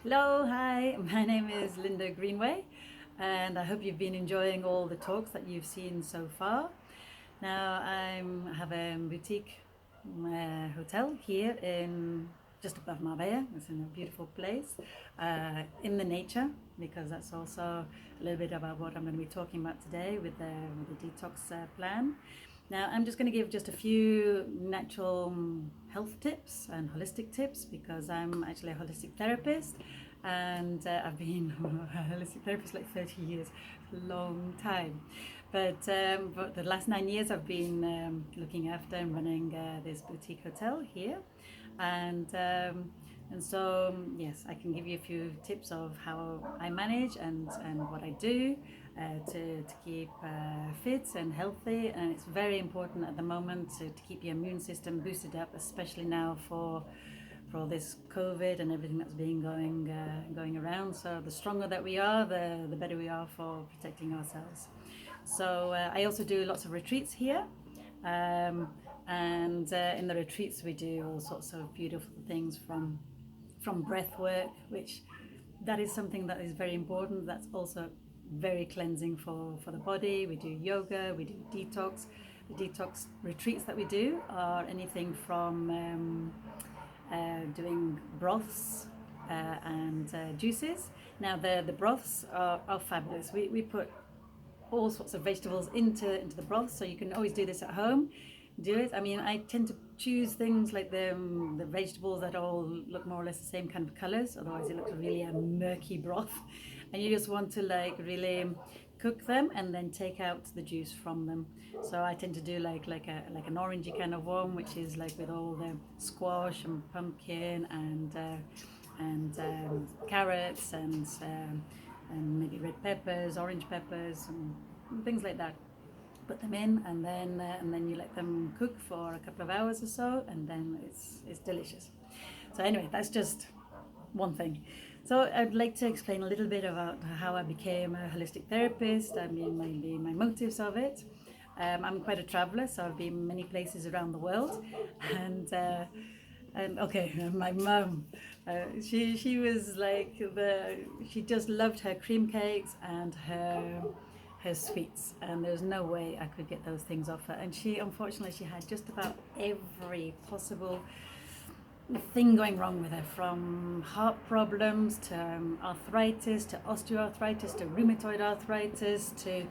Hello, hi, my name is Linda Greenway, and I hope you've been enjoying all the talks that you've seen so far. Now, have a boutique hotel here in just above Marbella. It's in a beautiful place in the nature, because that's also a little bit about what I'm going to be talking about today with the detox plan. Now, I'm just going to give just a few natural health tips and holistic tips, because I'm actually a holistic therapist, and I've been a holistic therapist like 30 years, a long time. But the last 9 years I've been looking after and running this boutique hotel here, and yes, I can give you a few tips of how I manage and what I do to keep fit and healthy. And it's very important at the moment to keep your immune system boosted up, especially now for all this COVID and everything that's been going around. So the stronger that we are, the better we are for protecting ourselves. So I also do lots of retreats here. Um, and in the retreats we do all sorts of beautiful things from breath work, which that is something that is very important. That's also very cleansing for the body. We do yoga, we do detox. The detox retreats that we do are anything from doing broths and juices. Now the broths are fabulous. We put all sorts of vegetables into the broth, so you can always do this at home. Do it. I mean, I tend to choose things like the vegetables that all look more or less the same kind of colors. Otherwise, it looks really a murky broth, and you just want to like really cook them and then take out the juice from them. So I tend to do like an orangey kind of one, which is like with all the squash and pumpkin and carrots and maybe red peppers, orange peppers, and things like that. Put them in, and then you let them cook for a couple of hours or so, and then it's delicious. So anyway, that's just one thing. So I'd like to explain a little bit about how I became a holistic therapist. I mean, maybe my motives of it. I'm quite a traveler, so I've been many places around the world, and uh, and okay, my mum, she was like she just loved her cream cakes and her sweets, and there's no way I could get those things off her. And unfortunately, she had just about every possible thing going wrong with her, from heart problems to arthritis to osteoarthritis to rheumatoid arthritis to,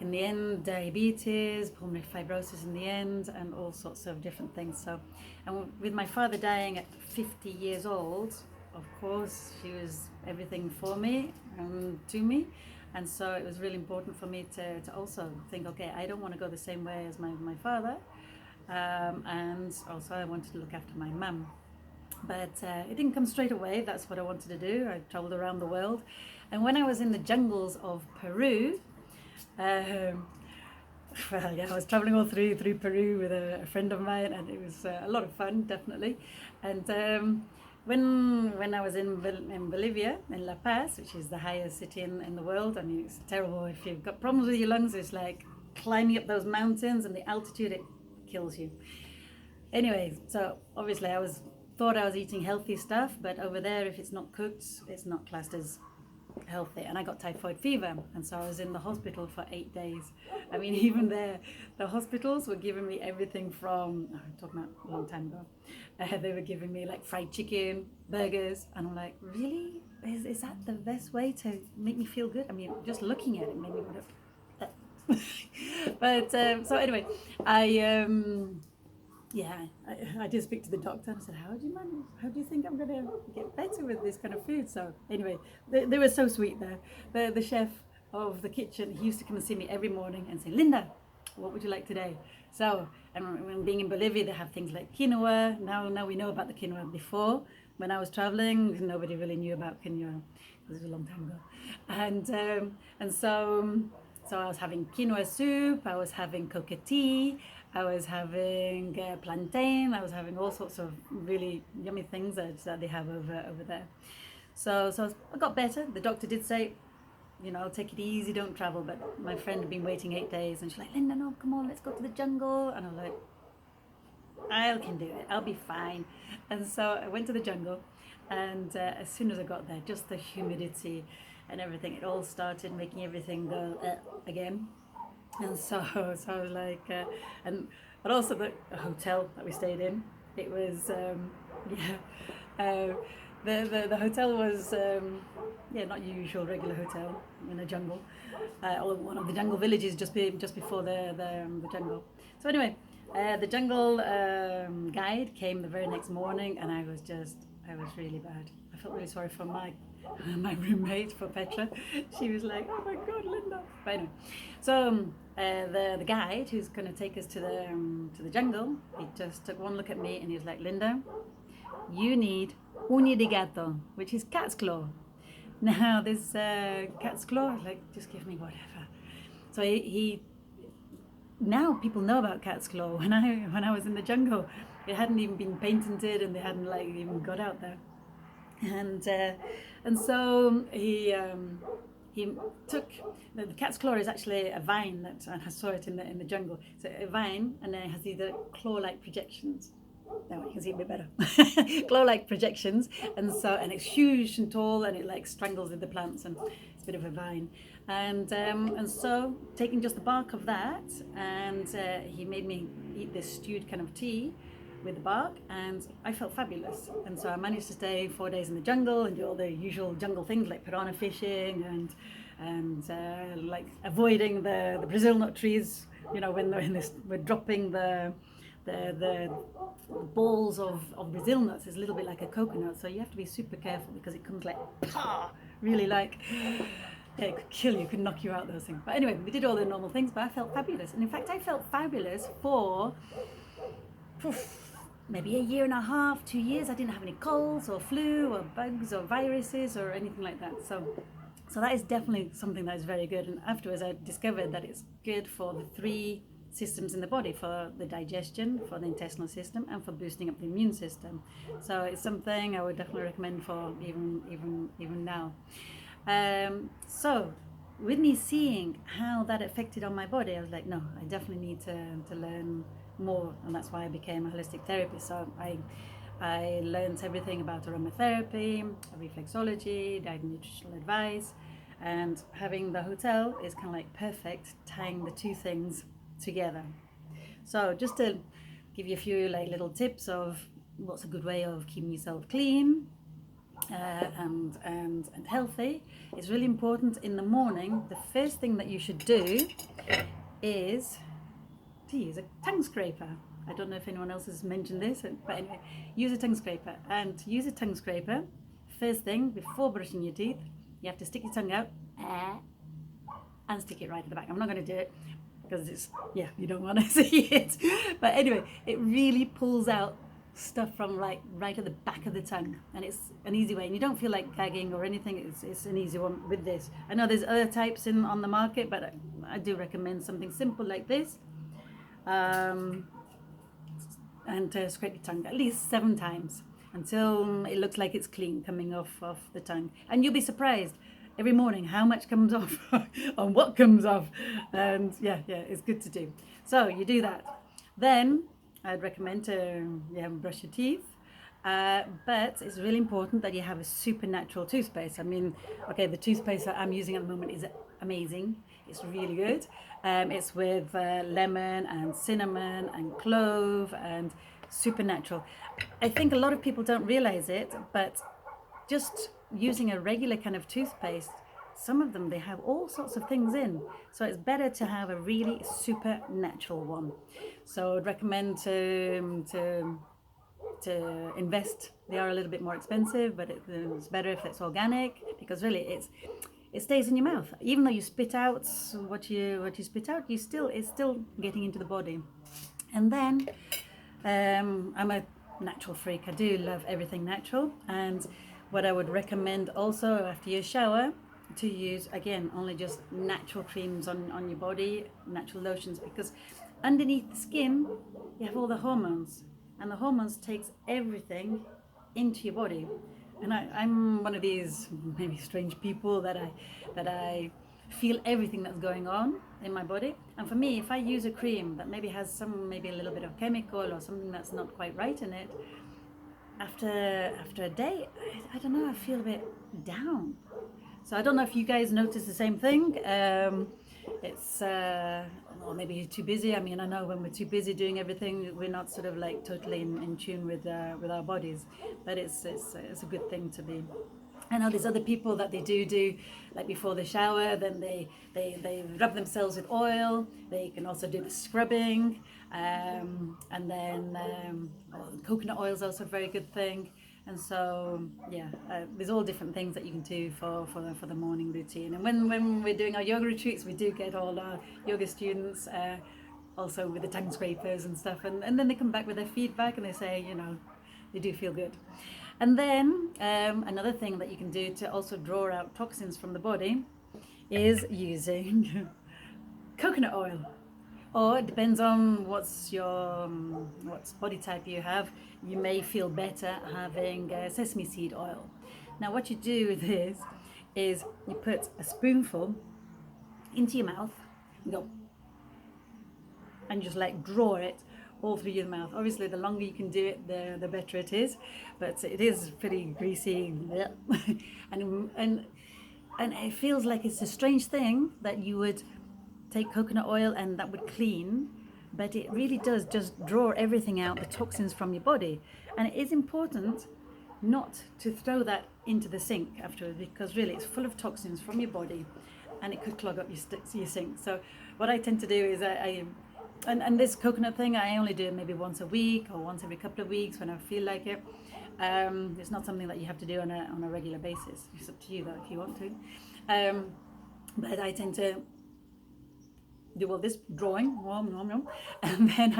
in the end, diabetes, pulmonary fibrosis in the end, and all sorts of different things. So, and with my father dying at 50 years old, of course, she was everything for me and to me. And so it was really important for me to also think, okay, I don't want to go the same way as my father. And also I wanted to look after my mum. But it didn't come straight away. That's what I wanted to do. I traveled around the world. And when I was in the jungles of Peru, um, well, yeah, I was traveling all through Peru with a friend of mine, and it was a lot of fun, definitely. And when I was in Bolivia, in La Paz, which is the highest city in the world, I mean, it's terrible if you've got problems with your lungs. It's like climbing up those mountains, and the altitude, it kills you. Anyway, so obviously thought I was eating healthy stuff, but over there, if it's not cooked, it's not classed as healthy. And I got typhoid fever, and so I was in the hospital for 8 days. I mean, even there, the hospitals were giving me everything from, I'm talking about a long time ago, they were giving me like fried chicken, burgers, and I'm like, really? Is that the best way to make me feel good? I mean, just looking at it made me want to. But so anyway, I yeah, I did speak to the doctor and I said, how do you manage? How do you think I'm going to get better with this kind of food? So anyway, they were so sweet there. The chef of the kitchen, he used to come and see me every morning and say, Linda, what would you like today? So, and when being in Bolivia, they have things like quinoa. Now we know about the quinoa. Before, when I was traveling, nobody really knew about quinoa. It was a long time ago. And so I was having quinoa soup, I was having coca tea, I was having plantain, I was having all sorts of really yummy things that they have over there. So I got better. The doctor did say, take it easy, don't travel. But my friend had been waiting 8 days, and she's like, Linda, no, come on, let's go to the jungle. And I'm like, I can do it. I'll be fine. And so I went to the jungle, And as soon as I got there, just the humidity and everything, it all started making everything go again. And so I was like, and but also the hotel that we stayed in, it was yeah, uh, the hotel was yeah, not your usual regular hotel in a jungle, or one of the jungle villages just before the jungle. So anyway, the jungle guide came the very next morning, and I was really bad. I felt really sorry for my my roommate, for Petra. She was like, "Oh my God, Linda!" But anyway, so the guide who's going to take us to the jungle, he just took one look at me and he was like, "Linda, you need uña de gato, which is cat's claw." Now this cat's claw, like, just give me whatever. So he now people know about cat's claw. When I was in the jungle, it hadn't even been patented and they hadn't like even got out there. And so he took the cat's claw is actually a vine that I saw it in the jungle. So a vine, and then it has these claw-like projections. Now you can see it a bit better. Claw-like projections, and it's huge and tall, and it like strangles with the plants, and it's a bit of a vine. And so taking just the bark of that, and he made me eat this stewed kind of tea with the bark, and I felt fabulous. And so I managed to stay 4 days in the jungle and do all the usual jungle things like piranha fishing and like avoiding the Brazil nut trees. You know, when they're in this, we're dropping the balls of Brazil nuts is a little bit like a coconut, so you have to be super careful because it comes like really like, yeah, it could kill you, could knock you out, those things. But anyway, we did all the normal things, but I felt fabulous. And in fact, I felt fabulous for maybe a year and a half, 2 years. I didn't have any colds or flu or bugs or viruses or anything like that. So that is definitely something that is very good. And afterwards I discovered that it's good for the 3 systems in the body, for the digestion, for the intestinal system, and for boosting up the immune system. So it's something I would definitely recommend for even now. So with me seeing how that affected on my body, I was like, no, I definitely need to learn more, and that's why I became a holistic therapist. So I learned everything about aromatherapy, reflexology, diet and nutritional advice, and having the hotel is kind of like perfect, tying the 2 things together. So just to give you a few like little tips of what's a good way of keeping yourself clean and healthy, it's really important in the morning. The first thing that you should do is to use a tongue scraper. I don't know if anyone else has mentioned this, but anyway, use a tongue scraper. And to use a tongue scraper, first thing, before brushing your teeth, you have to stick your tongue out and stick it right at the back. I'm not going to do it because it's, yeah, you don't want to see it. But anyway, it really pulls out stuff from like right at the back of the tongue, and it's an easy way, and you don't feel like gagging or anything. It's an easy one with this. I know there's other types on the market, but I do recommend something simple like this. And scrape your tongue at least 7 times until it looks like it's clean coming off the tongue, and you'll be surprised every morning how much comes off and what comes off. And yeah, it's good to do. So you do that, then I'd recommend to brush your teeth. But it's really important that you have a supernatural toothpaste. I mean, okay, the toothpaste that I'm using at the moment is amazing. It's really good. It's with lemon and cinnamon and clove and supernatural. I think a lot of people don't realize it, but just using a regular kind of toothpaste, some of them, they have all sorts of things in. So it's better to have a really supernatural one. So I'd recommend to invest. They are a little bit more expensive, but it's better if it's organic, because really it stays in your mouth. Even though you spit out what you spit out, it's still getting into the body. And then I'm a natural freak. I do love everything natural. And what I would recommend also after your shower, to use again only just natural creams on your body, natural lotions, because underneath the skin you have all the hormones, and the hormones takes everything into your body. And I'm one of these maybe strange people that I feel everything that's going on in my body. And for me, if I use a cream that maybe has maybe a little bit of chemical or something that's not quite right in it, after a day, I don't know, I feel a bit down. So I don't know if you guys notice the same thing. It's or maybe you're too busy. I mean, I know when we're too busy doing everything, we're not sort of like totally in tune with our bodies. But it's a good thing to be. I know there's other people that they do like before the shower, then they rub themselves with oil. They can also do the scrubbing, and then coconut oil is also a very good thing. And so yeah, there's all different things that you can do for the morning routine. And when we're doing our yoga retreats, we do get all our yoga students also with the tongue scrapers and stuff, and then they come back with their feedback and they say, you know, they do feel good. And then another thing that you can do to also draw out toxins from the body is using coconut oil. Or it depends on what's your what body type you have. You may feel better having sesame seed oil. Now what you do with this is you put a spoonful into your mouth and go, and just like draw it all through your mouth. Obviously, the longer you can do it, the better it is. But it is pretty greasy, and it feels like it's a strange thing that you would take coconut oil and that would clean, but it really does just draw everything out, the toxins from your body. And it is important not to throw that into the sink afterwards, because really it's full of toxins from your body, and it could clog up your sink. So what I tend to do is and this coconut thing, I only do it maybe once a week or once every couple of weeks when I feel like it. It's not something that you have to do on a regular basis. It's up to you though if you want to. But I tend to do all this drawing, and then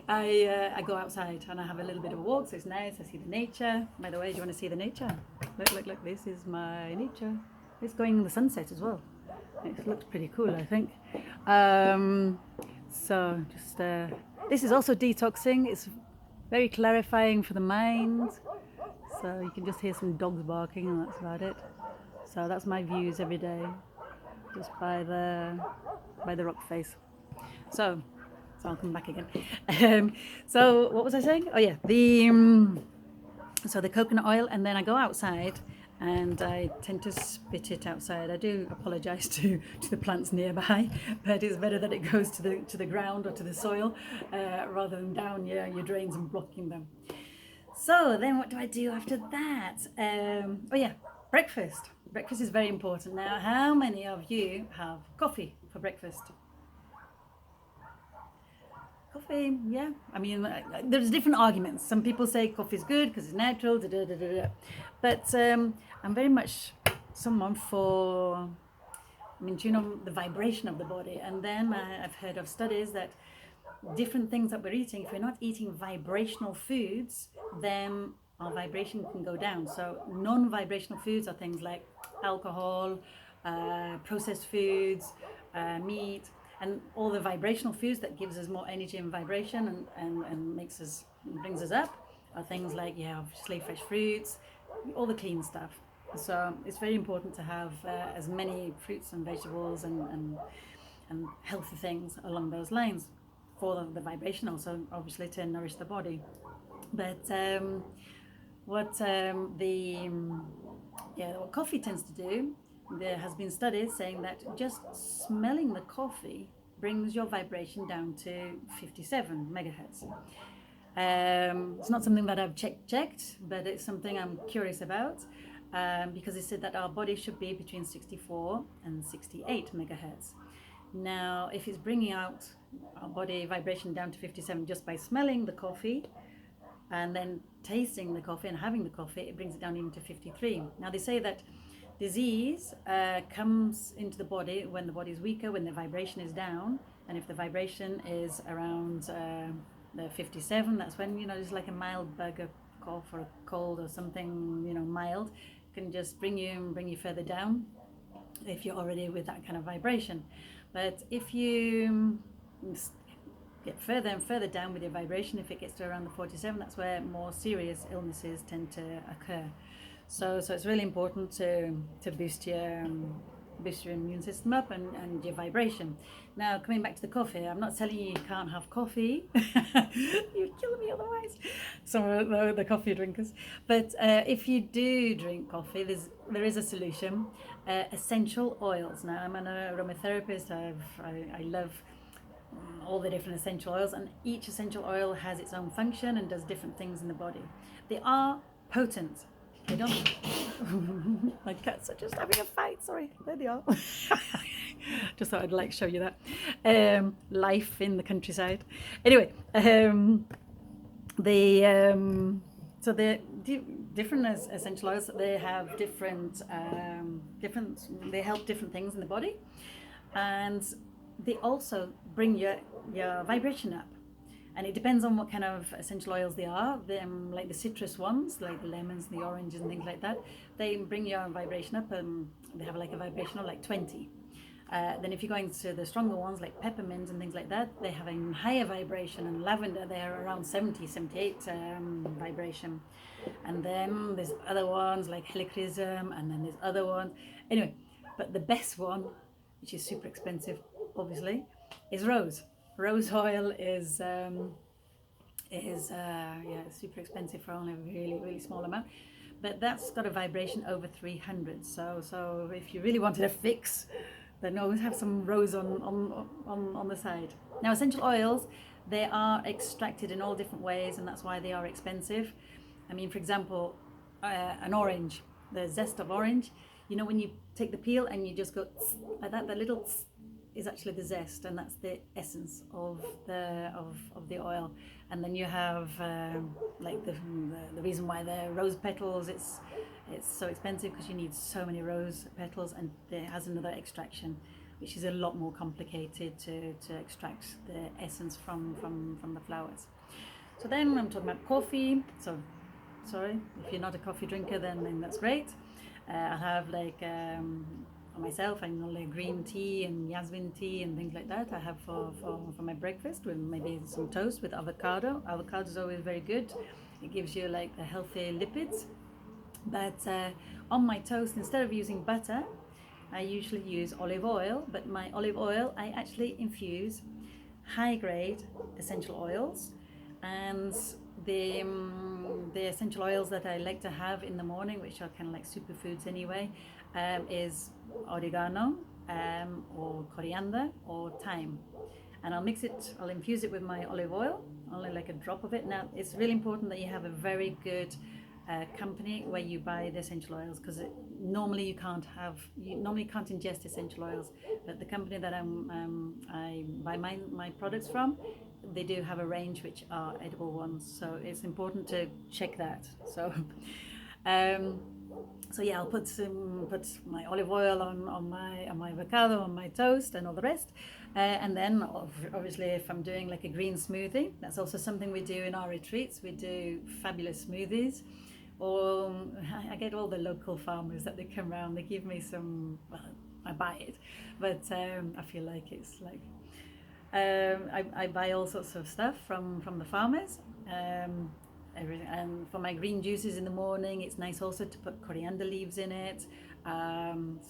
I go outside and I have a little bit of a walk. So it's nice. I see the nature. By the way, do you want to see the nature? Look! This is my nature. It's going in the sunset as well. It looks pretty cool, I think. So just this is also detoxing. It's very clarifying for the mind. So you can just hear some dogs barking, and that's about it. So that's my views every day, just by the rock face. So I'll come back again. So what was I saying? Oh yeah, so the coconut oil, and then I go outside and I tend to spit it outside. I do apologise to the plants nearby, but it's better that it goes to the ground or to the soil rather than down your drains and blocking them. So then what do I do after that? Oh yeah, breakfast. Breakfast is very important. Now, how many of you have coffee for breakfast? Coffee, yeah. I mean, there's different arguments. Some people say coffee is good because it's natural, but I'm very much someone for, I mean, you know, the vibration of the body. And then I've heard of studies that different things that we're eating, if we're not eating vibrational foods, then our vibration can go down. So non-vibrational foods are things like alcohol, processed foods, meat, and all the vibrational foods that gives us more energy and vibration and brings us up are things like, yeah, obviously fresh fruits, all the clean stuff. So it's very important to have as many fruits and vegetables and healthy things along those lines for the vibration, also obviously to nourish the body. But what coffee tends to do, there has been studies saying that just smelling the coffee brings your vibration down to 57 megahertz. It's not something that I've checked, but it's something I'm curious about, because it said that our body should be between 64 and 68 megahertz. Now, if it's bringing out our body vibration down to 57 just by smelling the coffee and then tasting the coffee and having the coffee, it brings it down even to 53. Now, they say that disease comes into the body when the body is weaker, when the vibration is down, and if the vibration is around the 57, that's when, you know, there's like a mild bug, a cough or a cold or something, you know, mild, can just bring you further down if you're already with that kind of vibration. But if you get further and further down with your vibration, if it gets to around the 47, that's where more serious illnesses tend to occur. So it's really important to boost your boosts your immune system up and your vibration. Now, coming back to the coffee, I'm not telling you can't have coffee. You'd kill me otherwise. Some of the coffee drinkers. But if you do drink coffee, there is a solution. Essential oils. Now, I'm an aromatherapist. I love all the different essential oils, and each essential oil has its own function and does different things in the body. They are potent. They don't. My cats are just having a fight. Sorry, there they are. Just thought I'd like show you that. Life in the countryside. Anyway, so the different essential oils, they have different they help different things in the body, and they also bring your vibration up. And it depends on what kind of essential oils they are. Like the citrus ones, like the lemons, the oranges and things like that, they bring your vibration up, and they have like a vibration of like 20. Then if you're going to the stronger ones like peppermint and things like that, they have a higher vibration, and lavender, they're around 70, 78 vibration. And then there's other ones like helichrysum, and then there's other ones. Anyway, but the best one, which is super expensive, obviously, is rose. Rose oil is super expensive for only a really small amount, but that's got a vibration over 300. So if you really wanted a fix, then always have some rose on the side. Now, essential oils, they are extracted in all different ways, and that's why they are expensive. I mean, for example, an orange, the zest of orange. You know, when you take the peel and you just go like that, the little is actually the zest, and that's the essence of the oil. And then you have like the reason why the rose petals, it's so expensive because you need so many rose petals, and it has another extraction which is a lot more complicated to extract the essence from the flowers. So then I'm talking about coffee. So sorry if you're not a coffee drinker, then that's great. I have like for myself, I know like green tea and jasmine tea and things like that. I have for my breakfast with maybe some toast with avocado. Avocado is always very good. It gives you like the healthy lipids. But on my toast, instead of using butter, I usually use olive oil. But my olive oil, I actually infuse high grade essential oils, and the essential oils that I like to have in the morning, which are kind of like superfoods anyway, is oregano or coriander or thyme. And I'll infuse it with my olive oil, only like a drop of it. Now, it's really important that you have a very good company where you buy the essential oils, because normally you can't ingest essential oils. But the company that I buy my products from, they do have a range which are edible ones, so it's important to check that. So yeah, I'll put my olive oil on my avocado, on my toast, and all the rest. And then obviously, if I'm doing like a green smoothie, that's also something we do in our retreats. We do fabulous smoothies. Or I get all the local farmers that they come around. They give me some. Well, I buy it, but I feel like it's like. I buy all sorts of stuff from the farmers. Everything. And for my green juices in the morning, it's nice also to put coriander leaves in it,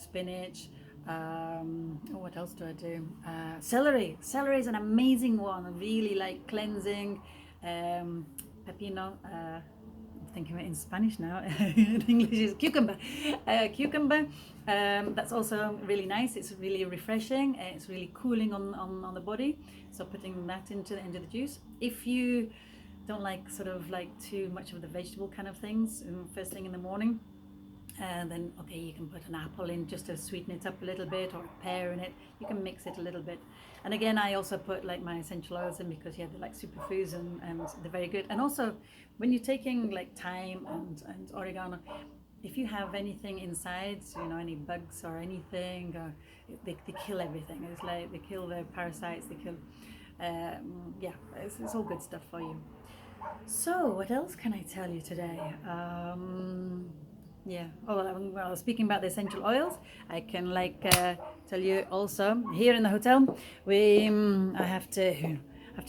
spinach. What else do I do? Celery. Celery is an amazing one. Really like cleansing. Pepino. I'm thinking of it in Spanish now. In English is cucumber. Cucumber. That's also really nice. It's really refreshing. It's really cooling on the body. So putting that into the juice. If you don't like sort of like too much of the vegetable kind of things first thing in the morning, then okay, you can put an apple in just to sweeten it up a little bit, or a pear in it. You can mix it a little bit. And again, I also put like my essential oils in, because they're like superfoods and they're very good. And also when you're taking like thyme and oregano, if you have anything inside, any bugs or anything, or they kill everything. It's like they kill the parasites, they kill it's all good stuff for you. So what else can I tell you today? Speaking about the essential oils, I can tell you also here in the hotel I have to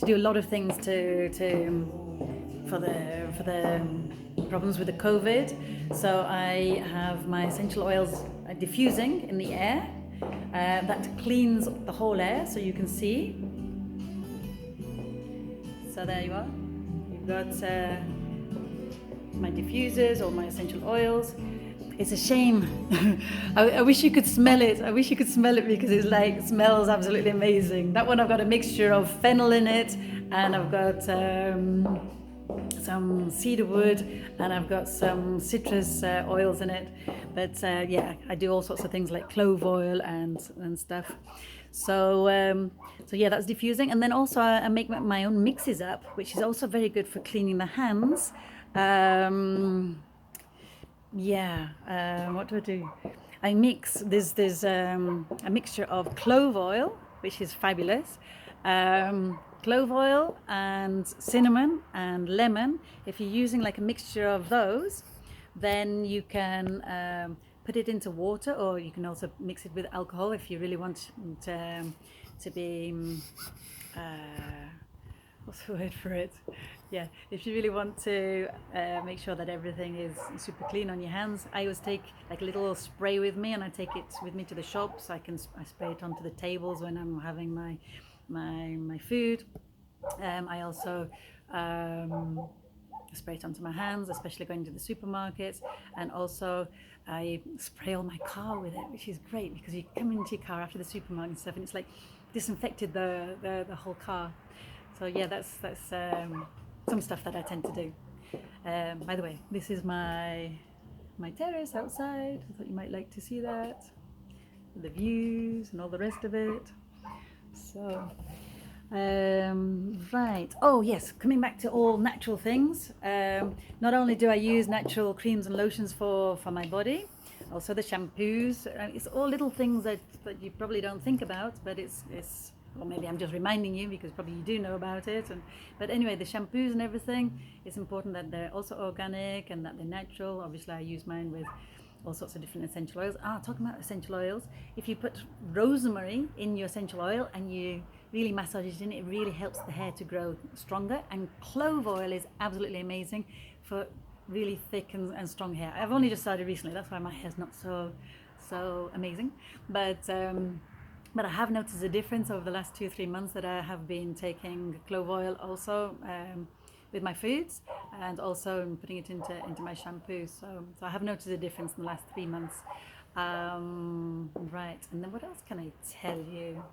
do a lot of things for the problems with the COVID. So I have my essential oils diffusing in the air, that cleans the whole air, so you can see. So there you are. You've got my diffusers or my essential oils. It's a shame. I wish you could smell it. I wish you could smell it because it's like smells absolutely amazing. That one I've got a mixture of fennel in it, and I've got some cedar wood, and I've got some citrus oils in it. But yeah, I do all sorts of things like clove oil and stuff. So so yeah, that's diffusing, and then also I make my own mixes up, which is also very good for cleaning the hands. Yeah, what do I do? I mix. There's a mixture of clove oil, which is fabulous. Clove oil and cinnamon and lemon. If you're using like a mixture of those, then you can put it into water, or you can also mix it with alcohol if you really want to be. What's the word for it? Yeah, if you really want to make sure that everything is super clean on your hands, I always take like a little spray with me, and I take it with me to the shop, so I spray it onto the tables when I'm having my food. I also spray it onto my hands, especially going to the supermarkets, and also I spray all my car with it, which is great because you come into your car after the supermarket and stuff, and it's like disinfected the whole car. So yeah, that's some stuff that I tend to do. By the way, this is my terrace outside. I thought you might like to see that, the views and all the rest of it. So right. Oh yes, coming back to all natural things. Not only do I use natural creams and lotions for my body, also the shampoos. It's all little things that you probably don't think about, but it's or maybe I'm just reminding you because probably you do know about it. But anyway, the shampoos and everything, it's important that they're also organic and that they're natural. Obviously, I use mine with all sorts of different essential oils. Talking about essential oils, if you put rosemary in your essential oil and you really massage it in, it really helps the hair to grow stronger. And clove oil is absolutely amazing for really thick and strong hair. I've only just started recently, that's why my hair's not so amazing. But I have noticed a difference over the last 2-3 months that I have been taking clove oil also with my foods, and also putting it into my shampoo. So I have noticed a difference in the last 3 months. Right, and then what else can I tell you?